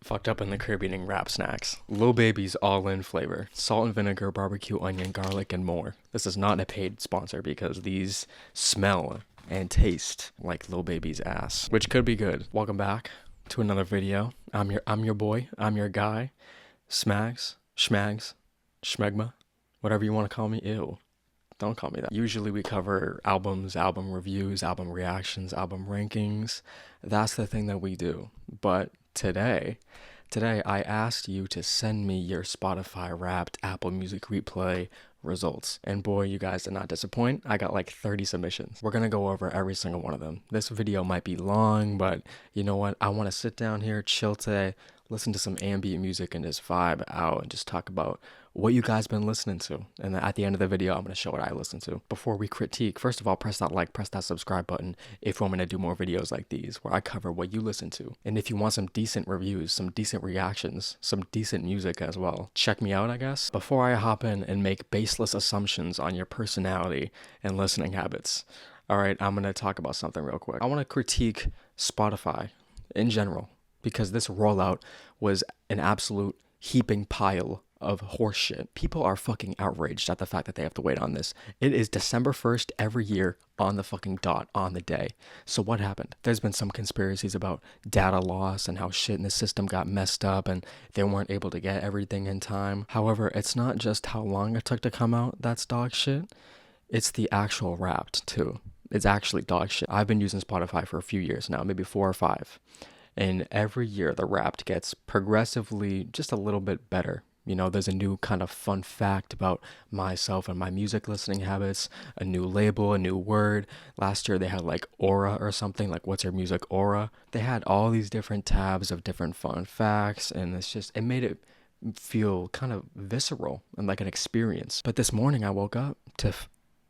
Fucked up in the crib eating rap snacks. Lil Baby's all-in flavor. Salt and vinegar, barbecue, onion, garlic, and more. This is not a paid sponsor because these smell and taste like Lil Baby's ass, which could be good. Welcome back to another video. I'm your boy. I'm your guy. Smags, Schmags, Schmegma, whatever you want to call me. Ew. Don't call me that. Usually we cover albums, album reviews, album reactions, album rankings. That's the thing that we do. But Today I asked you to send me your Spotify Wrapped Apple Music Replay results. And boy, you guys did not disappoint. I got like 30 submissions. We're gonna go over every single one of them. This video might be long, but you know what? I wanna sit down here, chill today, listen to some ambient music and just vibe out and just talk about what you guys been listening to. And then at the end of the video, I'm going to show what I listen to. Before we critique, first of all, press that like, press that subscribe button if you want me to do more videos like these where I cover what you listen to. And if you want some decent reviews, some decent reactions, some decent music as well, check me out, I guess. Before I hop in and make baseless assumptions on your personality and listening habits, all right, I'm going to talk about something real quick. I want to critique Spotify in general, because this rollout was an absolute heaping pile of horseshit. People are fucking outraged at the fact that they have to wait on this. It is December 1st every year on the fucking dot on the day. So what happened? There's been some conspiracies about data loss and how shit in the system got messed up and they weren't able to get everything in time. However, it's not just how long it took to come out that's dog shit. It's the actual Wrapped too. It's actually dog shit. I've been using Spotify for a few years now, maybe 4 or 5. And every year the Wrapped gets progressively just a little bit better. You know, there's a new kind of fun fact about myself and my music listening habits, a new label, a new word. Last year they had like aura or something, like what's your music aura? They had all these different tabs of different fun facts, and it made it feel kind of visceral and like an experience. But this morning I woke up to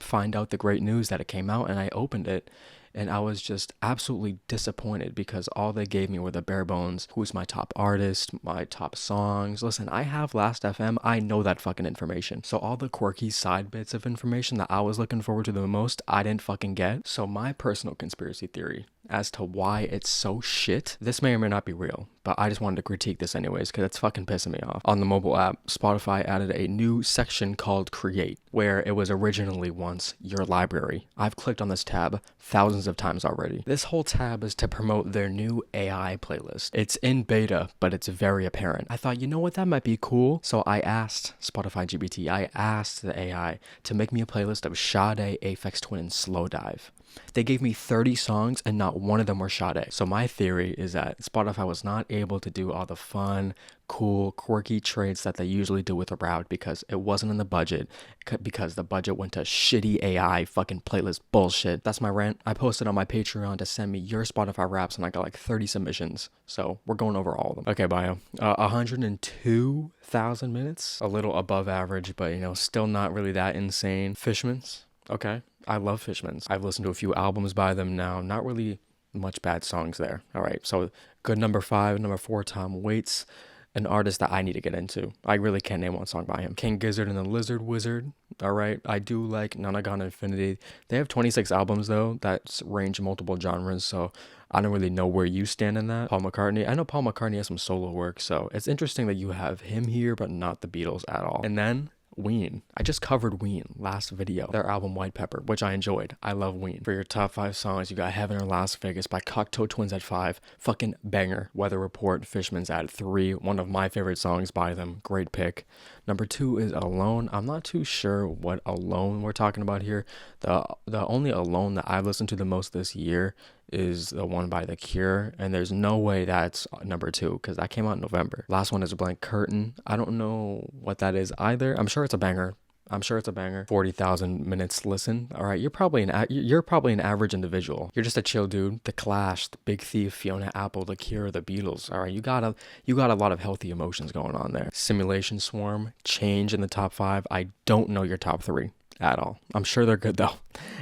find out the great news that it came out, and I opened it. And I was just absolutely disappointed because all they gave me were the bare bones. Who's my top artist, my top songs. Listen, I have Last FM. I know that fucking information. So all the quirky side bits of information that I was looking forward to the most, I didn't fucking get. So my personal conspiracy theory as to why it's so shit, this may or may not be real, but I just wanted to critique this anyways because it's fucking pissing me off. On the mobile app, Spotify added a new section called Create, where it was originally once Your Library. I've clicked on this tab thousands of times already. This whole tab is to promote their new AI playlist. It's in beta, but it's very apparent. I thought, you know what, that might be cool. So I asked Spotify GPT, I asked the AI to make me a playlist of Sade, Aphex Twin, and Slow Dive. They gave me 30 songs and not one of them were Sade. So my theory is that Spotify was not able to do all the fun, cool, quirky trades that they usually do with a Wrapped because it wasn't in the budget, because the budget went to shitty AI fucking playlist bullshit. That's my rant. I posted on my Patreon to send me your Spotify Wraps and I got like 30 submissions. So we're going over all of them. Okay, bio. 102,000 minutes. A little above average, but you know, still not really that insane. Fishmans. Okay. I love Fishmans. I've listened to a few albums by them now. Not really much bad songs there. All right. So good number 5. Number 4, Tom Waits. An artist that I need to get into. I really can't name one song by him. King Gizzard and the Lizard Wizard. All right. I do like Nanagon Infinity. They have 26 albums though that range multiple genres. So I don't really know where you stand in that. Paul McCartney. I know Paul McCartney has some solo work. So it's interesting that you have him here, but not the Beatles at all. And then Ween. I just covered Ween last video. Their album White Pepper, which I enjoyed. I love Ween. For your top 5 songs, you got Heaven or Las Vegas by Cocteau Twins at 5. Fucking banger. Weather Report, Fishman's at 3. One of my favorite songs by them. Great pick. Number 2 is Alone. I'm not too sure what Alone we're talking about here. The only Alone that I've listened to the most this year is the one by The Cure, and there's no way that's number 2 because that came out in November. Last one is Blank Curtain. I don't know what that is either. I'm sure it's a banger. 40,000 minutes listen. All right, you're probably an average individual. You're just a chill dude. The Clash, the Big Thief, Fiona Apple, The Cure, the Beatles. All right, you got a lot of healthy emotions going on there. Simulation Swarm, Change in the top 5. I don't know your top 3 at all. I'm sure they're good though,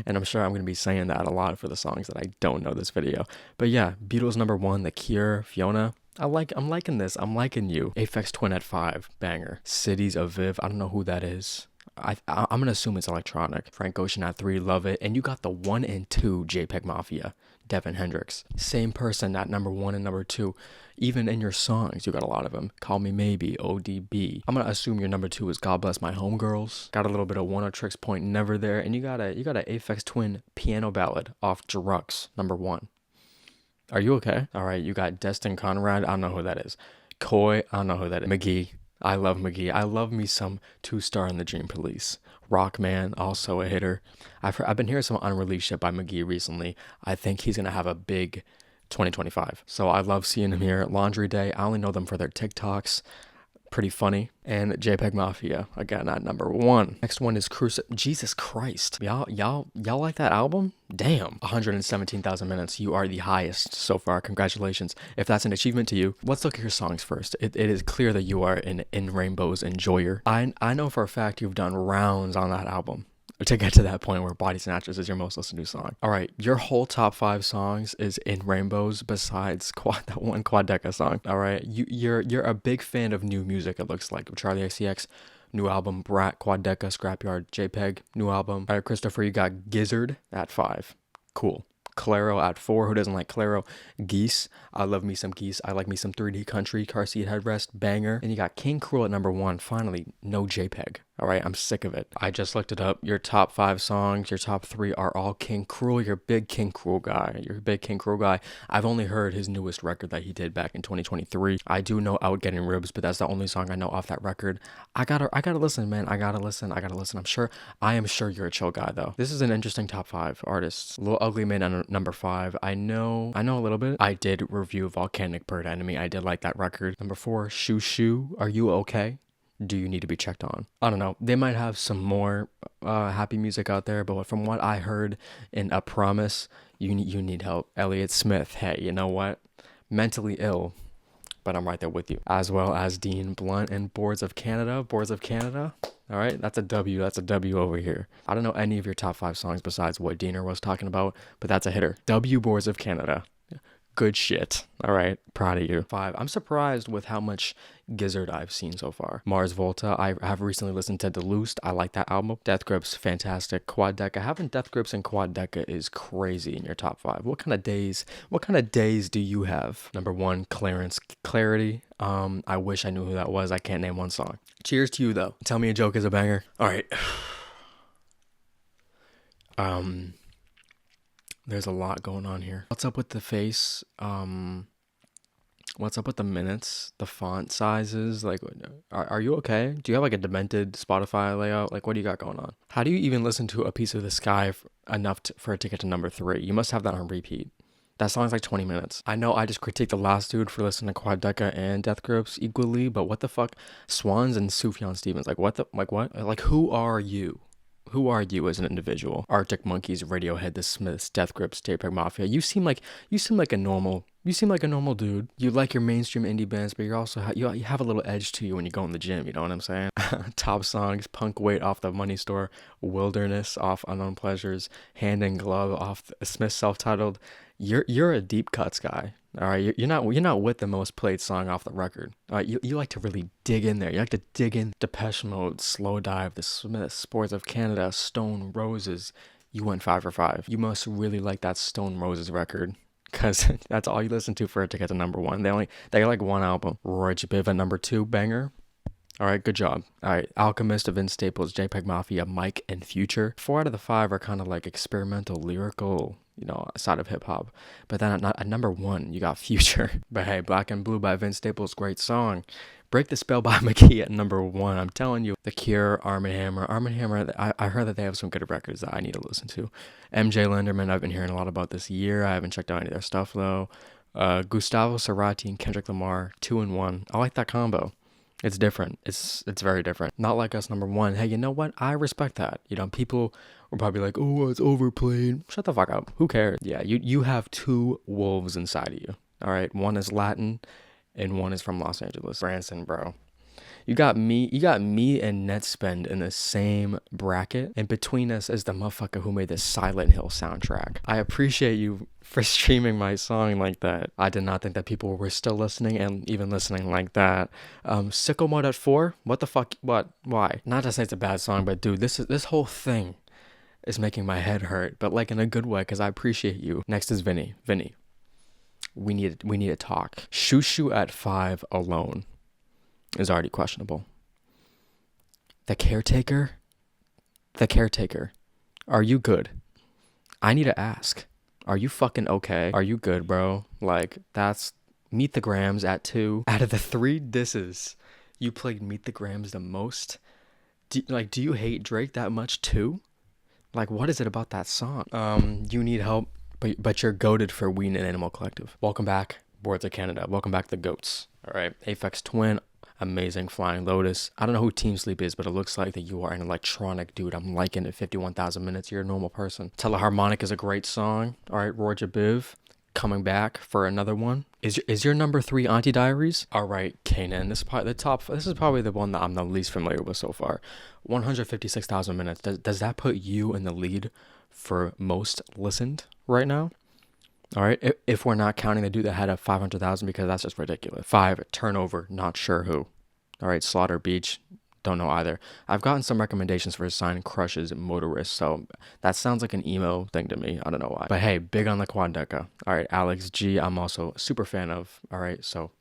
and I'm sure I'm going to be saying that a lot for the songs that I don't know this video. But yeah, Beatles number 1, The Cure, Fiona. I'm liking this. I'm liking you. Aphex Twin at 5, banger. Cities of Viv. I don't know who that is. I'm gonna assume it's electronic. Frank Ocean at 3, love it. And you got the 1 and 2 JPEG Mafia. Devin Hendricks. Same person at number 1 and number 2. Even in your songs, you got a lot of them. Call Me Maybe, ODB. I'm gonna assume your number 2 is God Bless My Homegirls. Got a little bit of One Tricks Point Never there, and you got a Aphex Twin piano ballad off Drugs, number 1. Are you okay? All right, you got Destin Conrad. I don't know who that is. Coy, I don't know who that is. McGee. I love McGee. I love me some 2-Star in the Dream Police. Rockman, also a hitter. I've been hearing some unreleased shit by McGee recently. I think he's gonna have a big 2025. So I love seeing him here. Laundry Day. I only know them for their TikToks. Pretty funny. And JPEG Mafia, again at number 1. Next one is Jesus Christ. Y'all like that album? Damn. 117,000 minutes. You are the highest so far. Congratulations. If that's an achievement to you, let's look at your songs first. It is clear that you are an In Rainbows enjoyer. I know for a fact you've done rounds on that album to get to that point where Body Snatchers is your most listened to song. All right, your whole top 5 songs is In Rainbows besides that one Quadeca song. All right, you're a big fan of new music, it looks like. Charlie XCX, new album, Brat, Quadeca, Scrapyard, JPEG, new album. All right, Christopher, you got Gizzard at 5. Cool. Claro at 4. Who doesn't like Claro? Geese. I love me some Geese. I like me some 3D Country. Car Seat Headrest. Banger. And you got King Cruel at number 1. Finally, no JPEG. All right, I'm sick of it. I just looked it up. Your top 5 songs, your top 3 are all King Cruel. You're a big King Cruel guy. I've only heard his newest record that he did back in 2023. I do know Out Getting Ribs, but that's the only song I know off that record. I gotta listen, man. I gotta listen. I am sure you're a chill guy though. This is an interesting top 5 artists. Lil Ugly Mane at number 5. I know a little bit. I did review Volcanic Bird Enemy. I did like that record. Number 4, Shoo Shoo. Are You Okay? Do You Need to Be Checked On? I don't know. They might have some more happy music out there, but from what I heard in A Promise, you need help. Elliott Smith, hey, you know what? Mentally ill, but I'm right there with you. As well as Dean Blunt and Boards of Canada. All right, that's a W. That's a W over here. I don't know any of your top 5 songs besides what Diener was talking about, but that's a hitter. W, Boards of Canada. Good shit. All right, proud of you. 5. I'm surprised with how much Gizzard I've seen so far. Mars Volta, I have recently listened to Deluced. I like that album. Death Grips, fantastic. Quadeca, having Death Grips and Quadeca is crazy in your top 5. What kind of days do you have? Number 1, Clarity. I wish I knew who that was. I can't name one song. Cheers to you though. Tell Me a Joke is a banger. All right. There's a lot going on here. What's up with the face? What's up with the minutes? The font sizes? Like, are you okay? Do you have like a demented Spotify layout? Like, what do you got going on? How do you even listen to A Piece of the Sky enough for it to get to number 3? You must have that on repeat. That song's like 20 minutes. I know I just critiqued the last dude for listening to Quadeca and Death Grips equally, but what the fuck? Swans and Sufjan Stevens. Like, what? Like, who are you? Who are you as an individual? Arctic Monkeys, Radiohead, The Smiths, Death Grips, JPEG Mafia. You seem like a normal dude. You like your mainstream indie bands, but you're also you have a little edge to you when you go in the gym. You know what I'm saying? Top songs: Punk Weight off The Money Store, Wilderness off Unknown Pleasures, Hand in Glove off the Smith's self-titled. You're a deep cuts guy. All right, you're not with the most played song off the record. All right, you like to really dig in there. You like to dig in. Depeche Mode, Slow Dive, The Smiths, Boards of Canada, Stone Roses. You went 5 for 5. You must really like that Stone Roses record, because that's all you listen to for it to get to number 1. They got like one album. Roy G. Biv at number 2, banger. All right, good job. All right, Alchemist of Vince Staples, JPEG Mafia, Mike, and Future. 4 out of the 5 are kind of like experimental, lyrical, side of hip hop. But then at number 1, you got Future. But hey, Black and Blue by Vince Staples, great song. Break the Spell by McGee at number 1. I'm telling you. The Cure, Arm & Hammer. I heard that they have some good records that I need to listen to. MJ Lenderman, I've been hearing a lot about this year. I haven't checked out any of their stuff though. Gustavo Cerati and Kendrick Lamar, 2 and 1. I like that combo. It's different. It's very different. Not Like Us, number 1. Hey, you know what? I respect that. People were probably like, oh, it's overplayed. Shut the fuck up. Who cares? Yeah, you have 2 wolves inside of you. All right, one is Latin and one is from Los Angeles. Branson, bro. You got me and Netspend in the same bracket, and between us is the motherfucker who made the Silent Hill soundtrack. I appreciate you for streaming my song like that. I did not think that people were still listening and even listening like that. Sicko Mode at 4? What the fuck? What? Why? Not to say it's a bad song, but dude, this whole thing is making my head hurt, but like in a good way because I appreciate you. Next is Vinny. Vinny, we need to talk. Shushu at 5 alone is already questionable. The caretaker, the caretaker, are you good? I need to ask. Are you fucking okay? Are you good, bro? Like, that's Meet the Grams at 2. Out of the 3 disses, you played Meet the Grams the most. Do you hate Drake that much too? Like, what is it about that song? You need help, but you're goated for Ween and Animal Collective. Welcome back, Boards of Canada. Welcome back, the GOATs. All right, Aphex Twin, amazing. Flying Lotus. I don't know who Team Sleep is, but it looks like that you are an electronic dude. I'm liking it. 51,000 minutes. You're a normal person. Teleharmonic is a great song. All right, Roy Jabiv coming back for another one. Is your number 3 Auntie Diaries? All right, Kanan. This is probably the one that I'm the least familiar with so far. 156,000 minutes. Does that put you in the lead for most listened right now? All right, if we're not counting the dude that had a 500,000, because that's just ridiculous. 5, Turnover, not sure who. All right, Slaughter Beach, don't know either. I've gotten some recommendations for Sign Crushes Motorist, so that sounds like an emo thing to me. I don't know why. But hey, big on the quad deca. All right, Alex G, I'm also a super fan of. All right, so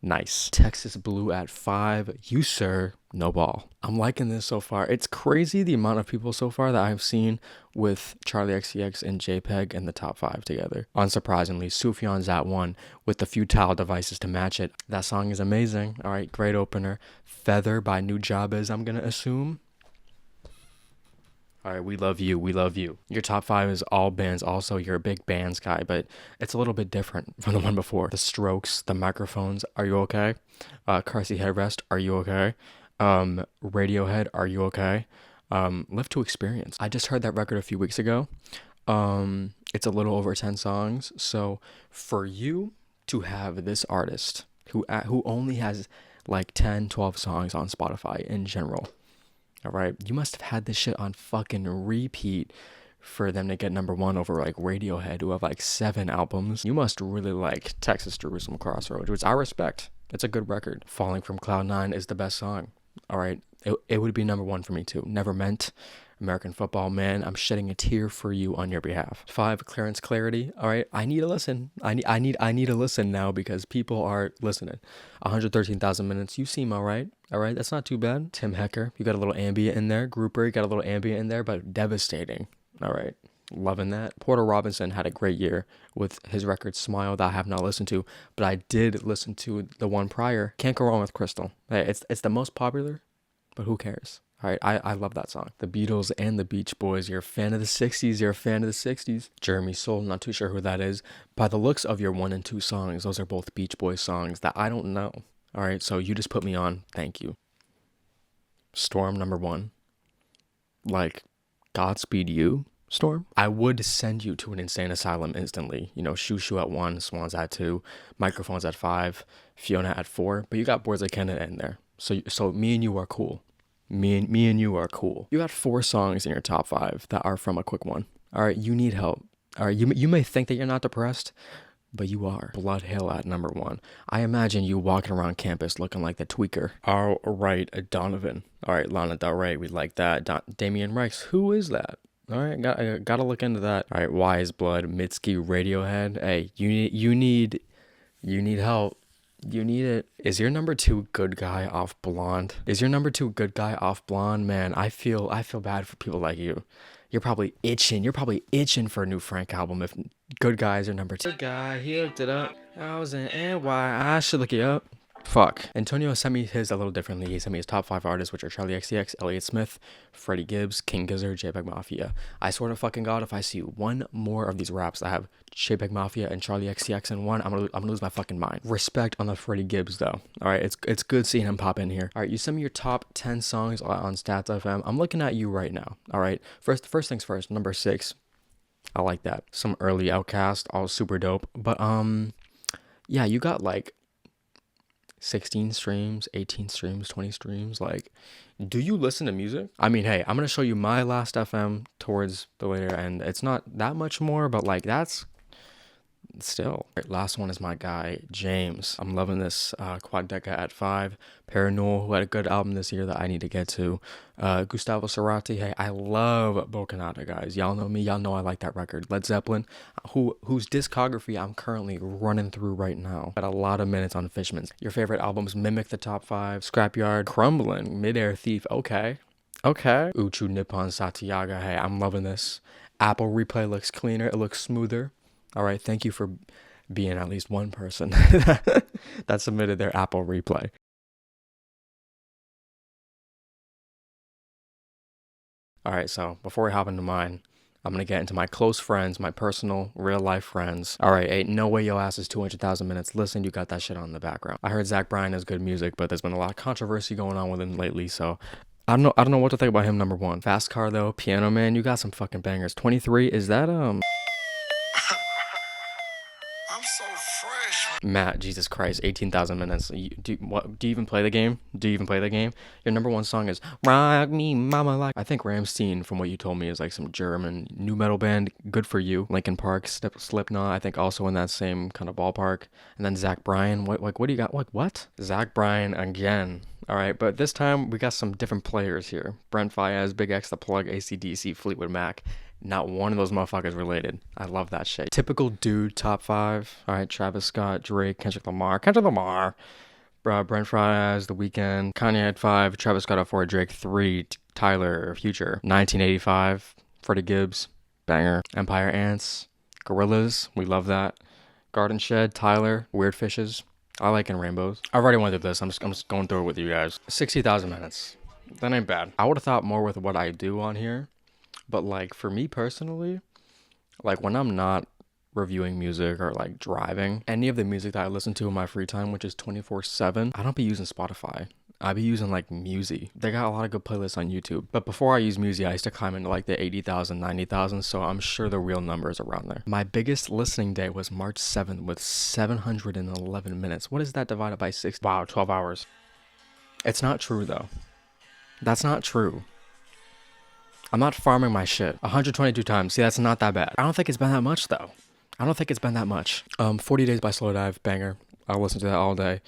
nice. Texas Blue at 5. You, sir, no ball. I'm liking this so far. It's crazy the amount of people so far that I've seen with Charlie XCX and JPEG in the top 5 together. Unsurprisingly, Sufjan's at 1 with the futile devices to match it. That song is amazing. All right, great opener. Feather by New Jabez, I'm going to assume. All right, we love you. We love you. Your top 5 is all bands. Also, you're a big bands guy, but it's a little bit different from the one before. The Strokes, the Microphones, are you okay? Carsey Headrest, are you okay? Radiohead, are you okay? Live to Experience. I just heard that record a few weeks ago. It's a little over 10 songs. So for you to have this artist who only has like 10, 12 songs on Spotify in general, all right, you must have had this shit on fucking repeat for them to get number 1 over like Radiohead, who have like 7 albums. You must really like Texas Jerusalem Crossroads, which I respect. It's a good record. Falling from Cloud 9 is the best song. All right, it would be number 1 for me too. Never Meant, American Football, man, I'm shedding a tear for you on your behalf. 5, Clarence Clarity. All right, I need to listen. I need to listen now because people are listening. 113,000 minutes. You seem all right. All right, that's not too bad. Tim Hecker, you got a little ambient in there. Grouper, you got a little ambient in there, but devastating. All right, loving that. Porter Robinson had a great year with his record Smile that I have not listened to, but I did listen to the one prior. Can't go wrong with Crystal. Hey, it's the most popular, but who cares? All right, I love that song. The Beatles and the Beach Boys. You're a fan of the 60s. You're a fan of the 60s. Jeremy Soule, not too sure who that is. By the looks of your 1 and 2 songs, those are both Beach Boys songs that I don't know. All right, so you just put me on. Thank you. Storm, number 1. Like, Godspeed You, Storm. I would send you to an insane asylum instantly. You know, Shushu at 1, Swans at 2, Microphones at 5, Fiona at 4. But you got Boards of Canada in there. So me and you are cool. Me and you are cool. You got 4 songs in your top 5 that are from a quick one. All right, you need help. All right, you may think that you're not depressed, but you are. Blood Hill at number 1. I imagine you walking around campus looking like the tweaker. All right, Donovan. All right, Lana Del Rey, we like that. Damian Rex, who is that? All right, gotta look into that. All right, Wise Blood, Mitski, Radiohead. Hey, you need help. You need it. Is your number 2 Good Guy off Blonde? Is your number 2 Good Guy off Blonde? Man, I feel bad for people like you. You're probably itching for a new Frank album if Good Guys are number 2. Good Guy, he looked it up. I was in NY. I should look it up. Fuck. Antonio sent me his a little differently. He sent me his top 5 artists, which are Charlie XCX, Elliott Smith, Freddie Gibbs, King Gizzard, JPEG Mafia. I swear to fucking God, if I see one more of these raps that have JPEG Mafia and Charlie XCX in one, I'm gonna lose my fucking mind. Respect on the Freddie Gibbs though. All right, it's good seeing him pop in here. All right, you sent me your top 10 songs on Stats FM. I'm looking at you right now. All right, first things first. Number 6. I like that. Some early Outcast, all super dope. But yeah, you got like 16 streams, 18 streams, 20 streams. Like, do you listen to music? I mean, hey, I'm gonna show you my last FM towards the later end. It's not that much more, but like that's still. Right, last one is my guy, James. I'm loving this Quadeca at 5. Paranormal, who had a good album this year that I need to get to. Gustavo Cerati, hey, I love Bocanada, guys. Y'all know me, y'all know I like that record. Led Zeppelin, whose discography I'm currently running through right now. Got a lot of minutes on Fishman's. Your favorite albums mimic the top 5. Scrapyard, Crumbling, Midair Thief, okay. Uchu Nippon Satyaga, hey, I'm loving this. Apple Replay looks cleaner, it looks smoother. All right, thank you for being at least one person that submitted their Apple Replay. All right, so before we hop into mine, I'm going to get into my close friends, my personal, real-life friends. All right, ain't no way your ass is 200,000 minutes. Listen, you got that shit on in the background. I heard Zach Bryan has good music, but there's been a lot of controversy going on with him lately, so I don't know what to think about him, number 1. Fast Car, though, Piano Man, you got some fucking bangers. 23, is that, I'm so fresh. Matt, Jesus Christ, 18,000 minutes. Do you even play the game? Your number 1 song is Rock Me Mama Like. I think Rammstein, from what you told me, is like some German new metal band. Good for you. Linkin Park, Slipknot, I think also in that same kind of ballpark. And then Zach Bryan. What do you got? What? Zach Bryan again. All right, but this time we got some different players here. Brent Faiyaz, Big X, The Plug, AC/DC, Fleetwood Mac. Not one of those motherfuckers related. I love that shit. Typical dude, top 5. All right, Travis Scott, Drake, Kendrick Lamar, Brent Faiyaz, The Weeknd, Kanye at 5, Travis Scott at 4, Drake 3, Tyler, Future, 1985, Freddie Gibbs, banger, Empire Ants, Gorillaz, we love that, Garden Shed, Tyler, Weird Fishes, I like In Rainbows. I've already went through this. I'm just going through it with you guys. 60,000 minutes. That ain't bad. I would have thought more with what I do on here. But, like, for me personally, like, when I'm not reviewing music or, like, driving, any of the music that I listen to in my free time, which is 24/7, I don't be using Spotify. I be using, like, Musi. They got a lot of good playlists on YouTube. But before I use Musi, I used to climb into, like, the 80,000, 90,000, so I'm sure the real number is around there. My biggest listening day was March 7th with 711 minutes. What is that divided by 6? Wow, 12 hours. It's not true, though. That's not true. I'm not farming my shit. 122 times. See, that's not that bad. I don't think it's been that much, though. 40 Days by Slow Dive, banger. I'll listen to that all day.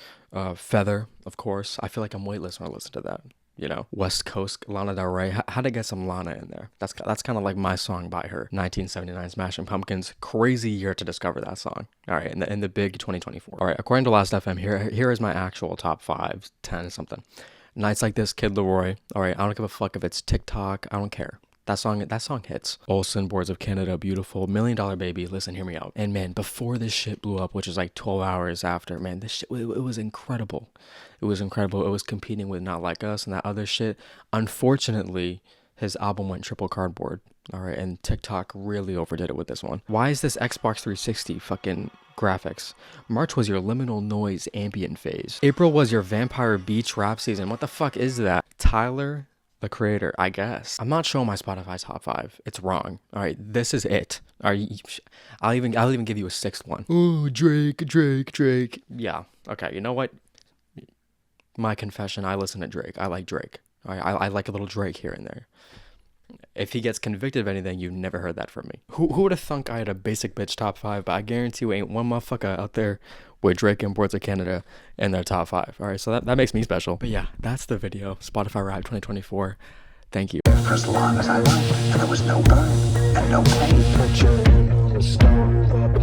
Feather, of course. I feel like I'm weightless when I listen to that. You know, West Coast, Lana Del Rey. How to get some Lana in there. That's kind of like my song by her. 1979, Smashing Pumpkins. Crazy year to discover that song. All right, in the big 2024. All right, according to Last FM, here is my actual top 5, 10 something. Nights Like This, Kid Leroy. All right, I don't give a fuck if it's TikTok. I don't care. That song hits. Olsen, Boards of Canada, Beautiful, $1 Million Baby. Listen, hear me out. And man, before this shit blew up, which is like 12 hours after, man, this shit, it was incredible. It was incredible. It was competing with Not Like Us and that other shit. Unfortunately, his album went triple cardboard. All right, and TikTok really overdid it with this one. Why is this Xbox 360 fucking graphics? March was your liminal noise ambient phase. April was your Vampire Beach rap season. What the fuck is that? Tyler, the Creator, I guess. I'm not showing my Spotify top 5. It's wrong. All right, this is it. All right, I'll even give you a 6th one. Oh, Drake. Yeah. Okay. You know what? My confession. I listen to Drake. I like Drake. All right, I like a little Drake here and there. If he gets convicted of anything, you've never heard that from me. Who would have thunk I had a basic bitch top 5? But I guarantee you ain't one motherfucker out there with Drake and Boards of Canada in their top 5. All right, so that makes me special. But yeah, that's the video. Spotify Rap 2024. Thank you. For as long as I lived, and there was no burn and no pain. Put your hand on the stove,